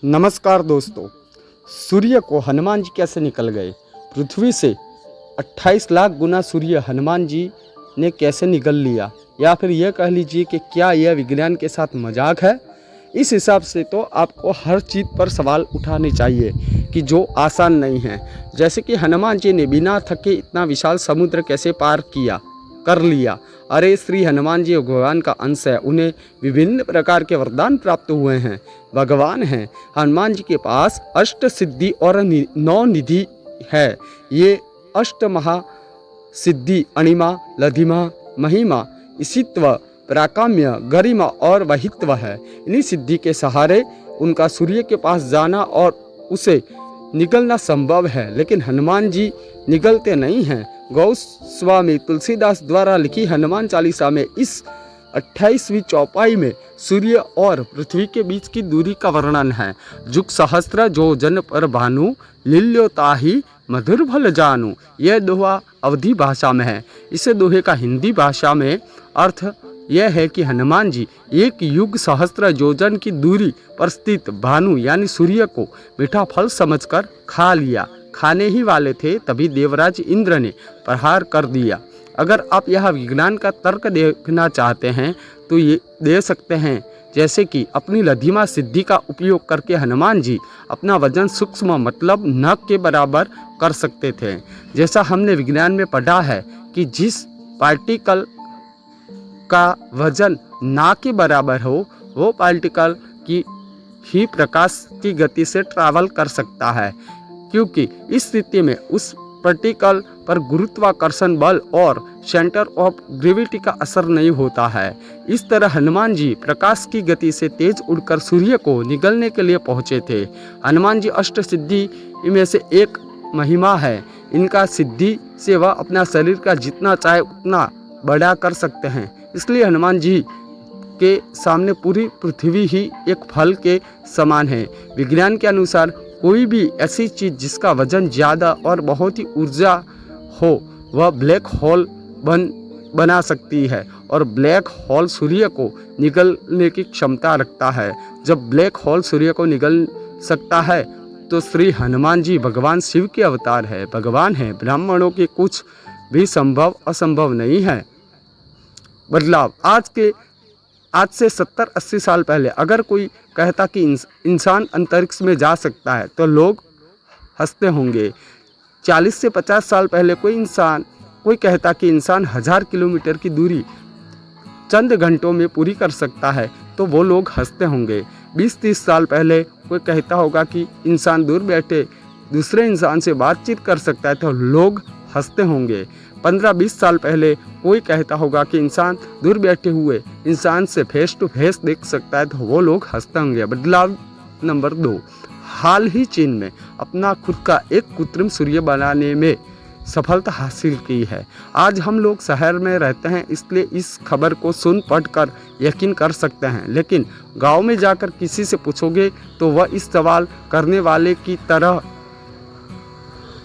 नमस्कार दोस्तों। सूर्य को हनुमान जी कैसे निकल गए? पृथ्वी से 28 लाख गुना सूर्य हनुमान जी ने कैसे निकल लिया? या फिर यह कह लीजिए कि क्या यह विज्ञान के साथ मजाक है? इस हिसाब से तो आपको हर चीज़ पर सवाल उठाने चाहिए कि जो आसान नहीं है। जैसे कि हनुमान जी ने बिना थके इतना विशाल समुद्र कैसे पार कर लिया। अरे श्री हनुमान जी भगवान का अंश है, उन्हें विभिन्न प्रकार के वरदान प्राप्त हुए हैं, भगवान हैं। हनुमान जी के पास अष्ट सिद्धि और 9 निधि है। ये अष्ट महा सिद्धि अणिमा, लधिमा, महिमा, ईशित्व, प्राकाम्य, गरिमा और वहित्व है। इन्हीं सिद्धि के सहारे उनका सूर्य के पास जाना और उसे निकलना संभव है, लेकिन हनुमान जी निकलते नहीं हैं। गोस्वामी तुलसीदास द्वारा लिखी हनुमान चालीसा में इस 28वीं चौपाई में सूर्य और पृथ्वी के बीच की दूरी का वर्णन है। जुग सहस्त्र जो जन पर भानु, लील्यो ताहि मधुर भल जानू। यह दोहा अवधी भाषा में है। इसे दोहे का हिंदी भाषा में अर्थ यह है कि हनुमान जी एक युग सहस्त्र योजन की दूरी पर स्थित भानु यानी सूर्य को मीठा फल समझकर खा लिया। खाने ही वाले थे, तभी देवराज इंद्र ने प्रहार कर दिया। अगर आप यह विज्ञान का तर्क देखना चाहते हैं तो ये दे सकते हैं। जैसे कि अपनी लधिमा सिद्धि का उपयोग करके हनुमान जी अपना वजन सूक्ष्म मतलब नख के बराबर कर सकते थे। जैसा हमने विज्ञान में पढ़ा है कि जिस पार्टिकल का वजन ना के बराबर हो, वो पार्टिकल की ही प्रकाश की गति से ट्रैवल कर सकता है, क्योंकि इस स्थिति में उस पार्टिकल पर गुरुत्वाकर्षण बल और सेंटर ऑफ ग्रेविटी का असर नहीं होता है। इस तरह हनुमान जी प्रकाश की गति से तेज उड़कर सूर्य को निगलने के लिए पहुँचे थे। हनुमान जी अष्ट सिद्धि में से एक महिमा है। इनका सिद्धि से वह अपना शरीर का जितना चाहे उतना बड़ा कर सकते हैं। इसलिए हनुमान जी के सामने पूरी पृथ्वी ही एक फल के समान है। विज्ञान के अनुसार कोई भी ऐसी चीज़ जिसका वजन ज़्यादा और बहुत ही ऊर्जा हो वह ब्लैक होल बना सकती है, और ब्लैक होल सूर्य को निगलने की क्षमता रखता है। जब ब्लैक होल सूर्य को निगल सकता है तो श्री हनुमान जी भगवान शिव के अवतार है, भगवान है। ब्राह्मणों के कुछ भी संभव असंभव नहीं है। बदलाव आज से 70-80 साल पहले अगर कोई कहता कि इंसान अंतरिक्ष में जा सकता है तो लोग हंसते होंगे। 40 से 50 साल पहले कोई कहता कि इंसान 1000 किलोमीटर की दूरी चंद घंटों में पूरी कर सकता है तो वो लोग हंसते होंगे। 20-30 साल पहले कोई कहता होगा कि इंसान दूर बैठे दूसरे इंसान से बातचीत कर सकता है तो लोग हंसते होंगे। 15-20 साल पहले कोई कहता होगा कि इंसान दूर बैठे हुए इंसान से फेस टू फेस देख सकता है तो वो लोग हंसते होंगे। बदलाव नंबर 2, हाल ही चीन में अपना खुद का एक कृत्रिम सूर्य बनाने में सफलता हासिल की है। आज हम लोग शहर में रहते हैं, इसलिए इस खबर को सुन पढ़ कर यकीन कर सकते हैं, लेकिन गांव में जाकर किसी से पूछोगे तो वह इस सवाल करने वाले की तरह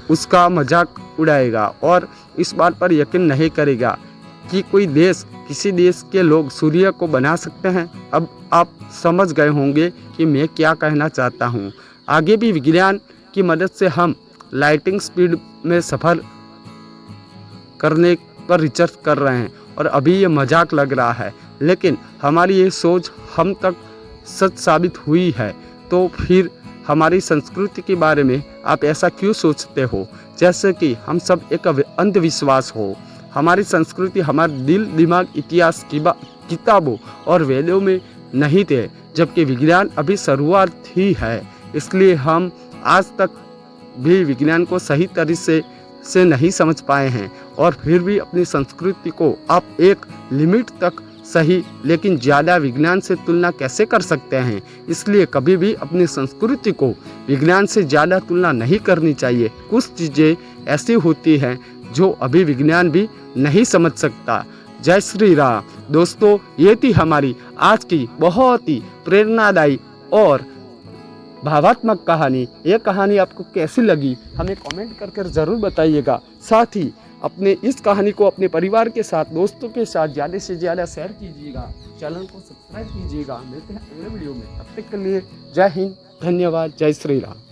उसका मजाक उड़ाएगा और इस बात पर यकीन नहीं करेगा कि कोई देश किसी देश के लोग सूर्य को बना सकते हैं। अब आप समझ गए होंगे कि मैं क्या कहना चाहता हूँ। आगे भी विज्ञान की मदद से हम लाइटिंग स्पीड में सफ़र करने पर रिसर्च कर रहे हैं और अभी ये मजाक लग रहा है, लेकिन हमारी ये सोच हम तक सच साबित हुई है। तो फिर हमारी संस्कृति के बारे में आप ऐसा क्यों सोचते हो जैसे कि हम सब एक अंधविश्वास हो? हमारी संस्कृति हमारे दिल दिमाग इतिहास की किताबों और वेदों में नहीं थे, जबकि विज्ञान अभी शुरुआत ही है। इसलिए हम आज तक भी विज्ञान को सही तरीके से नहीं समझ पाए हैं, और फिर भी अपनी संस्कृति को आप एक लिमिट तक सही लेकिन ज़्यादा विज्ञान से तुलना कैसे कर सकते हैं? इसलिए कभी भी अपनी संस्कृति को विज्ञान से ज़्यादा तुलना नहीं करनी चाहिए। कुछ चीज़ें ऐसी होती हैं जो अभी विज्ञान भी नहीं समझ सकता। जय श्री राम। दोस्तों, ये थी हमारी आज की बहुत ही प्रेरणादायी और भावात्मक कहानी। ये कहानी आपको कैसी लगी हमें कमेंट करके ज़रूर बताइएगा। साथ ही अपने इस कहानी को अपने परिवार के साथ, दोस्तों के साथ ज़्यादा से ज़्यादा शेयर कीजिएगा। चैनल को सब्सक्राइब कीजिएगा। मिलते हैं अगले वीडियो में, तब तक के लिए जय हिंद, धन्यवाद। जय श्री राम।